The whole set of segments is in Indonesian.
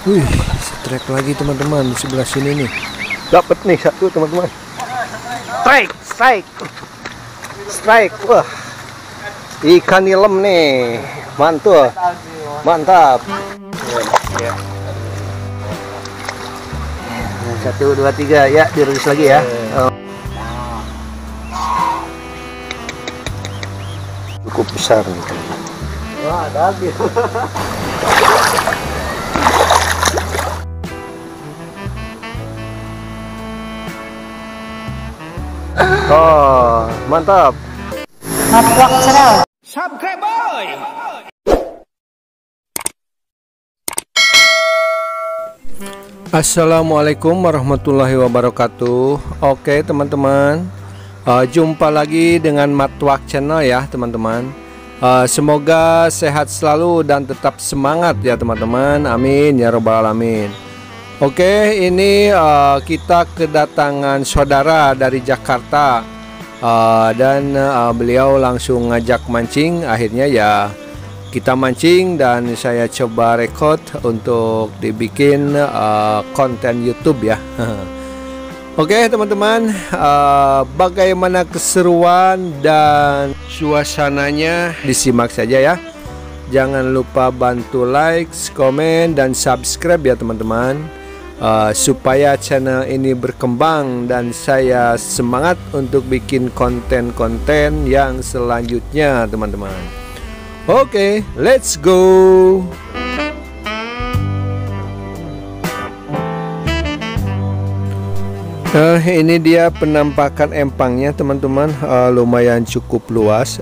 Wih, strike lagi teman-teman di sebelah sini nih. Dapat nih satu teman-teman. Strike. Wah, ikan nilem nih, mantap. Ya. 1, 2, 3 ya, dirilis lagi ya. Cukup besar nih. Wah, ada habis. Oh, mantap. Matwak channel. Subscribe boy. Assalamualaikum warahmatullahi wabarakatuh. Oke teman-teman, jumpa lagi dengan Matwak Channel ya teman-teman. Semoga sehat selalu dan tetap semangat ya teman-teman. Amin ya robbal alamin. Oke, ini kita kedatangan saudara dari Jakarta, dan beliau langsung ngajak mancing. Akhirnya ya kita mancing dan saya coba record untuk dibikin konten YouTube ya. Oke teman-teman, bagaimana keseruan dan suasananya disimak saja ya. Jangan lupa bantu like, komen, dan subscribe ya teman-teman, supaya channel ini berkembang dan saya semangat untuk bikin konten-konten yang selanjutnya teman-teman. Oke, let's go. Nah, ini dia penampakan empangnya teman-teman. Lumayan cukup luas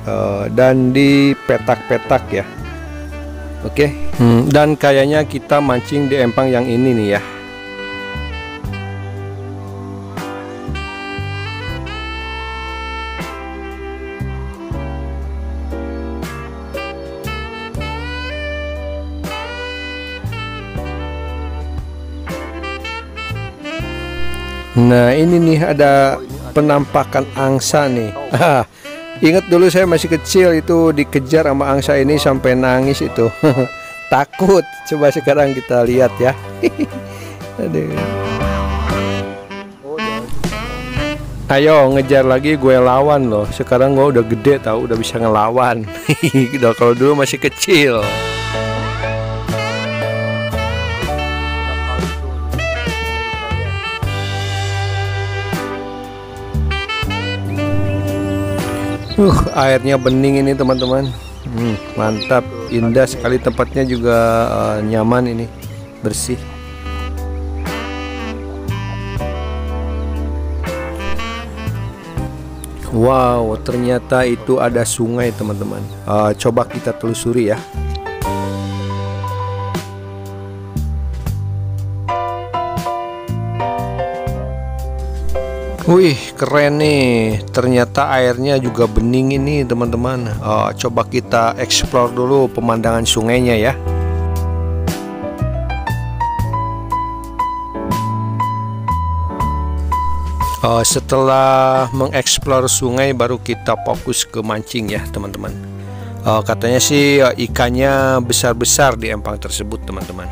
dan di petak-petak ya. Oke, dan kayaknya kita mancing di empang yang ini nih ya. Nah ini nih ada penampakan angsa nih. Ingat dulu saya masih kecil itu dikejar sama angsa ini sampai nangis itu. Takut. Coba sekarang kita lihat ya. Aduh. Ayo ngejar lagi, gue lawan loh. Sekarang gue udah gede tahu, udah bisa ngelawan. Kalau dulu masih kecil. Airnya bening ini teman-teman. Mantap, indah sekali tempatnya juga, nyaman ini, bersih. Wow, ternyata itu ada sungai teman-teman. Coba kita telusuri ya. Wih, keren nih. Ternyata airnya juga bening ini teman-teman. Coba kita explore dulu pemandangan sungainya ya. Setelah mengeksplor sungai baru kita fokus ke mancing ya teman-teman. Katanya sih ikannya besar-besar di empang tersebut teman-teman.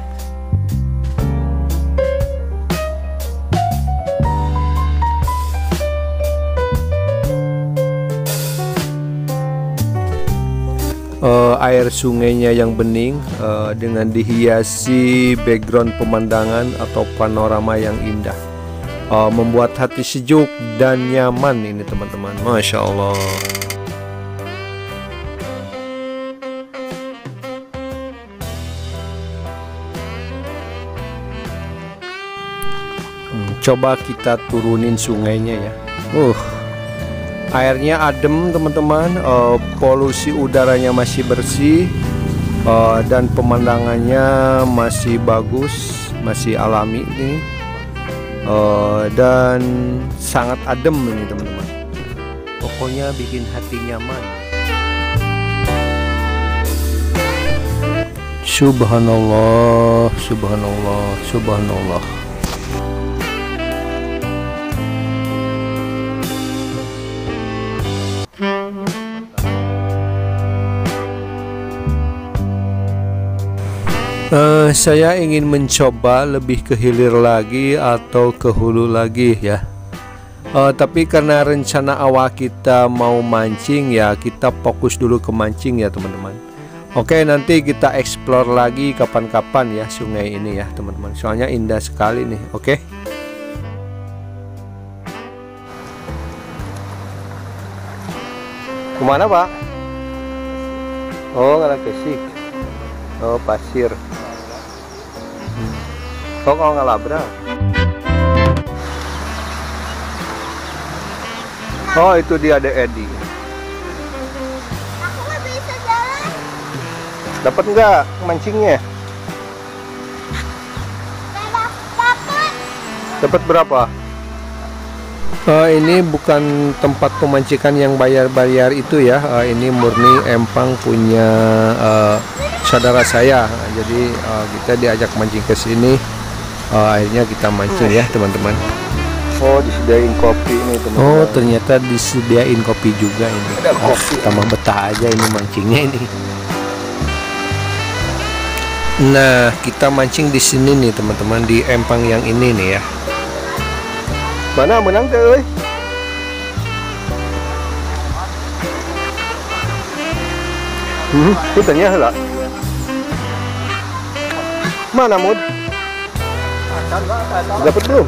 Air sungainya yang bening dengan dihiasi background pemandangan atau panorama yang indah, membuat hati sejuk dan nyaman ini teman-teman. Masya Allah. Coba kita turunin sungainya ya. Airnya adem teman-teman, polusi udaranya masih bersih, dan pemandangannya masih bagus, masih alami nih, dan sangat adem ini teman-teman. Pokoknya bikin hati nyaman. Subhanallah, subhanallah, subhanallah. Saya ingin mencoba lebih ke hilir lagi atau ke hulu lagi ya. Tapi karena rencana awal kita mau mancing ya, kita fokus dulu ke mancing ya teman-teman. Oke, nanti kita explore lagi kapan-kapan ya sungai ini ya teman-teman. Soalnya indah sekali nih. Oke. Kemana Pak? Oh, nggak kesik. Oh, pasir. Oh, kalau nggak labra. Oh, itu dia ada Edi. Aku nggak bisa jalan. Dapat nggak mancingnya? Dapat. Dapat berapa? Ini bukan tempat pemancingan yang bayar-bayar itu ya. Ini murni empang punya saudara saya. Jadi kita diajak mancing ke sini. Akhirnya kita mancing ya teman-teman. Oh, disediain kopi ini teman-teman. Oh, ternyata disediain kopi juga ini. Ada kopi. Kita mah betah aja ini mancingnya ini. Nah, kita mancing di sini nih teman-teman, di empang yang ini nih ya. Mana menang ke euy? Itu tanya lah. Mana Mud? Dapat belum?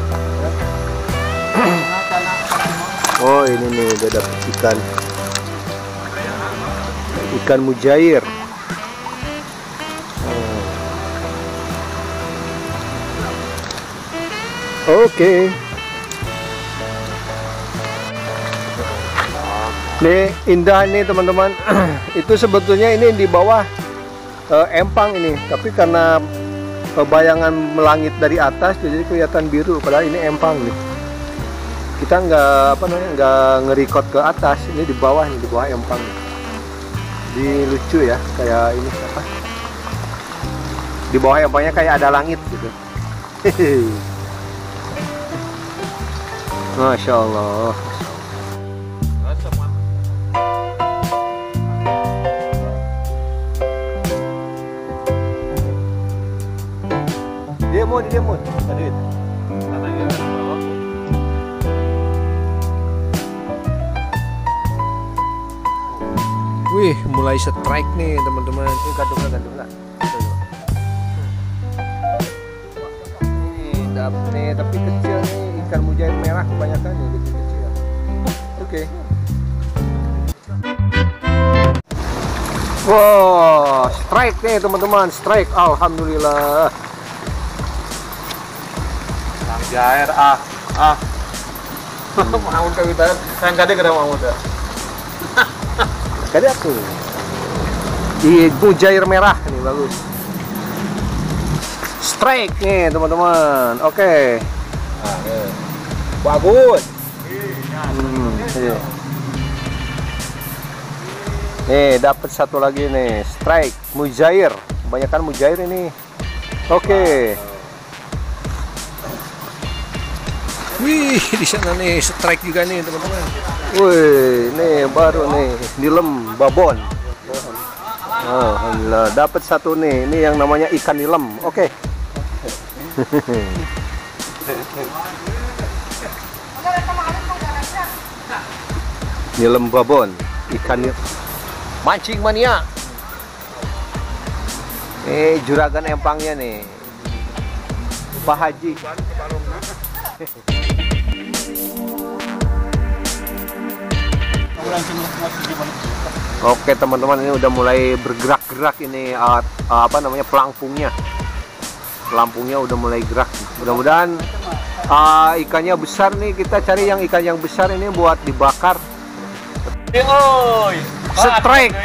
Oh, ini nih udah dapat ikan. Ikan mujair. Oke. Nih indah nih teman-teman. Itu sebetulnya ini di bawah empang ini, tapi karena bayangan melangit dari atas jadi kelihatan biru, padahal ini empang nih. Kita nggak nge-record ke atas, ini di bawah nih, di bawah empang. Di lucu ya, kayak ini apa? Di bawah empangnya kayak ada langit gitu. Masya Allah. Dia mau tadi. Wih, mulai strike nih teman-teman. Ini gantung lah. Ini dapet nih, tapi kecil nih, ikan mujair merah kebanyakan nih, kecil-kecil. Oke. Wow, strike nih teman-teman, strike. Alhamdulillah. Jair mau kawitan yang kade kada mau dah kade aku di mujair merah nih, bagus. Strike nih teman-teman. Oke. bagus Iya. Nih dapat satu lagi nih, strike mujair. Kebanyakan mujair ini. Oke. Wih, di sana nih strike juga nih teman-teman. Wih, nih baru nih nilem babon. Alhamdulillah dapat satu nih. Ini yang namanya ikan nilem. Oke. Nilem babon, ikan nilem. Mancing mania. Juragan empangnya nih. Pak Haji. Oke teman-teman, ini udah mulai bergerak-gerak ini pelampungnya. Pelampungnya udah mulai gerak. Mudah-mudahan ikannya besar nih. Kita cari yang ikan yang besar ini buat dibakar.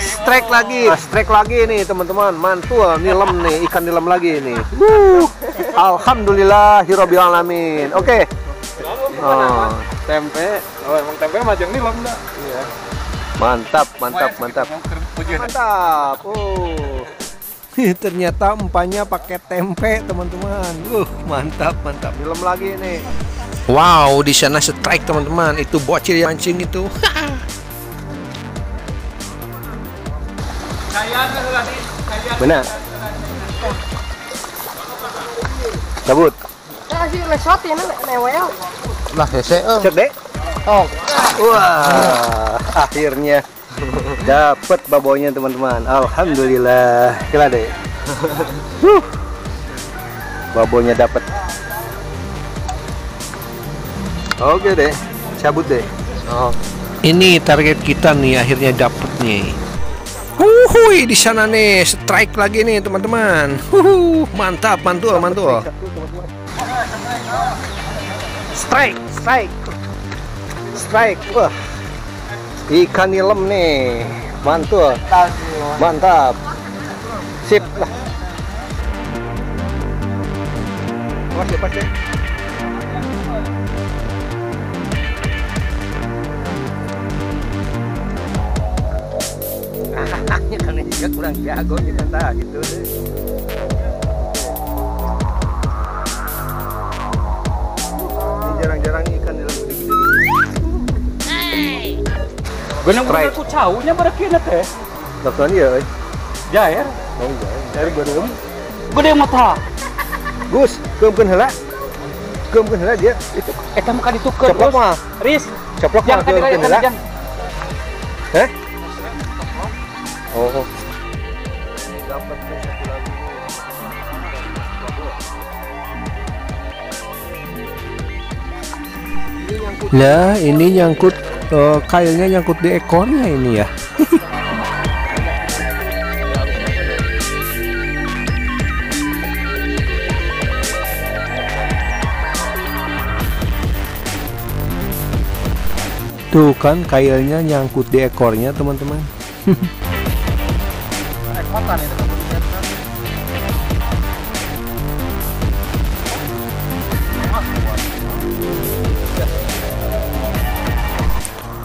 Strike lagi nih teman-teman. Mantul, nilem nih, ikan nilem lagi nih. Alhamdulillahirabbil alamin. Oke. tempe emang tempe macam nilem dah. Iya. Mantap. Ternyata empanya pakai tempe teman-teman. Mantap. Nilem lagi nih. Wow, di sana strike teman-teman. Itu bocil yang mancing itu. Benar. Cabut. Kasih lesot ya lewel. Lah hese Cek deh. oh Wah, akhirnya dapat babonya teman-teman. Alhamdulillah. Kira deh. Babonya dapat. Oke deh, cabut deh. oh Ini target kita nih, akhirnya dapet nih. Huhuy, di sana nih, strike lagi nih teman-teman. Mantap, mantul, mantul. Strike, strike, strike. Wah, ikan nilem nih, mantul, mantap. Sip lah. Pas ya, pas ya. Karena juga kurang jago gitu entah gitu deh. Ini jarang-jarang ikan dalam gede-gede. Bener-bener ku caunya pada kena teh. Lakukan ya, Jair. oh jair berem. Gede mata. Gus, keumkeun heula. Keumkeun heula dia itu. Eta mah kan ditukeun. Ceplok mah. Riz. Ceplok mah Jangan keumkeun heula. kan. Heh? Oh. Dapat satu lagi. Lah, ini nyangkut kailnya nyangkut di ekornya ini ya. Tuh kan kailnya nyangkut di ekornya teman-teman.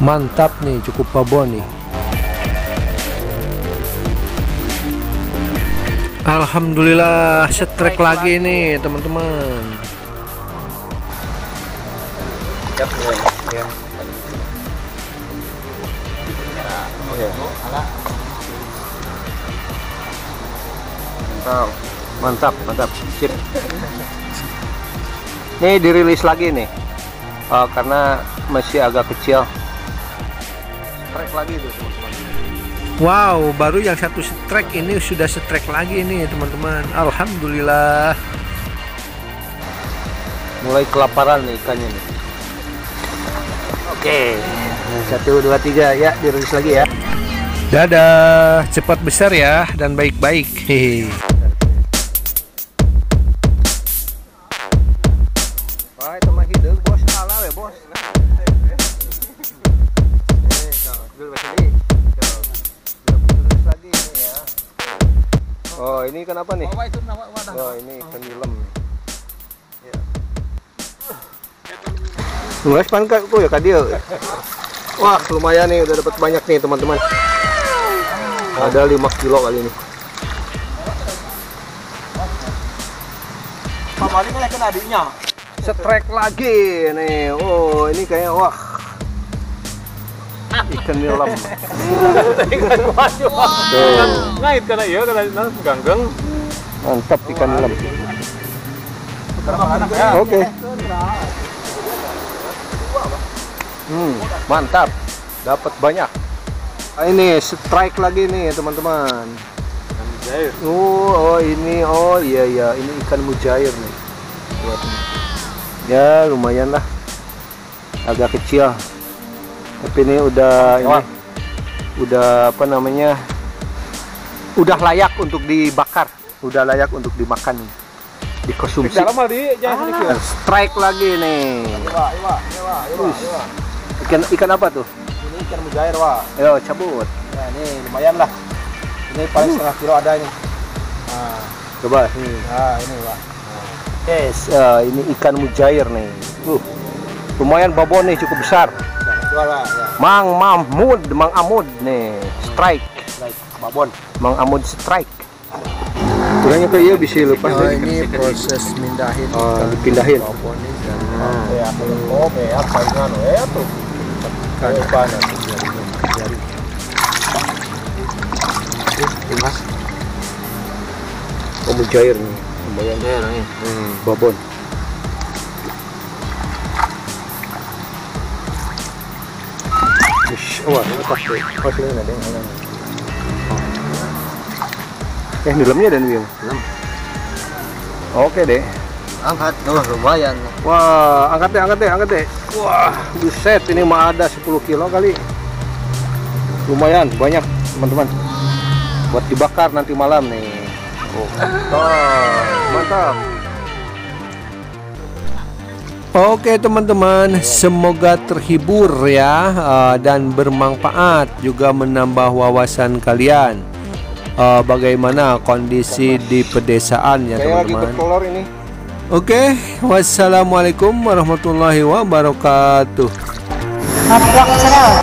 Mantap nih, cukup babon nih. Alhamdulillah, setrek lagi nih teman-teman. Mantap, mantap, sip. Nih dirilis lagi nih, karena masih agak kecil. Strike lagi tuh teman-teman. Wow, baru yang satu strike ini sudah strike lagi nih teman-teman. Alhamdulillah. Mulai kelaparan nih ikannya nih. Oke, 1, 2, 3 ya, dirilis lagi ya. Dadah, cepat besar ya dan baik-baik. Hehe. Wah, itu mah hideung bos, ala we bos. Oh, ini ikan apa nih? Oh, ini ikan nilem. Ya. Nulis pangkat ya kadia. Wah, lumayan nih, udah dapat banyak nih teman-teman. Ada 5 kilo kali ini. Pamali kan kena adiknya. Strike lagi nih. Oh, ini kayak wah. Ikan nilem. Ikan kuaci. Tuh. Ngait kana ieu kana ganggeng. Mantap ikan nilem. Oke. Mantap. Dapat banyak. Ini strike lagi nih teman-teman. Jair. Oh ini, oh iya ini ikan mujair nih. Lihat nih. Ya lumayan lah. Agak kecil. Tapi ini udah udah apa namanya? Udah layak untuk dibakar. Udah layak untuk dimakan, dikonsumsi. Dalam mah di jangan sedikit. Strike lagi nih. Ikan apa tuh? ini ikan mujair wah. Ayo cabut. Nah ini lumayan lah, ini paling setengah kilo ada ini. Nah, Coba sini. nah ini wah. Yes, ini ikan mujair nih. Lumayan babon nih, cukup besar. Jual lah ya. Mang Amud nih. Strike. Baik, babon. Mang Amud strike. Kurangnya kayak iya bisa lepas. Oh, ini proses mindahin. Dipindahin. Babon ini kan. Ya, oh, beak palingan tuh. Kan panas. Jadi. Mas. Oh, mujair nih. Bayang Ya, ini. babon. Wah, ini pas deh. Pas ini ada yang halang. Dalamnya dan Bim. Oke deh. Angkat, lumayan. Wah, angkat deh. Wah, buset, ini mah ada 10 kilo kali. Lumayan, banyak teman-teman. Buat dibakar nanti malam nih. Oh, mantap. Oke teman-teman, semoga terhibur ya dan bermanfaat, juga menambah wawasan kalian bagaimana kondisi di pedesaan ya teman-teman. Ini. Oke, wassalamualaikum warahmatullahi wabarakatuh. Mabok channel.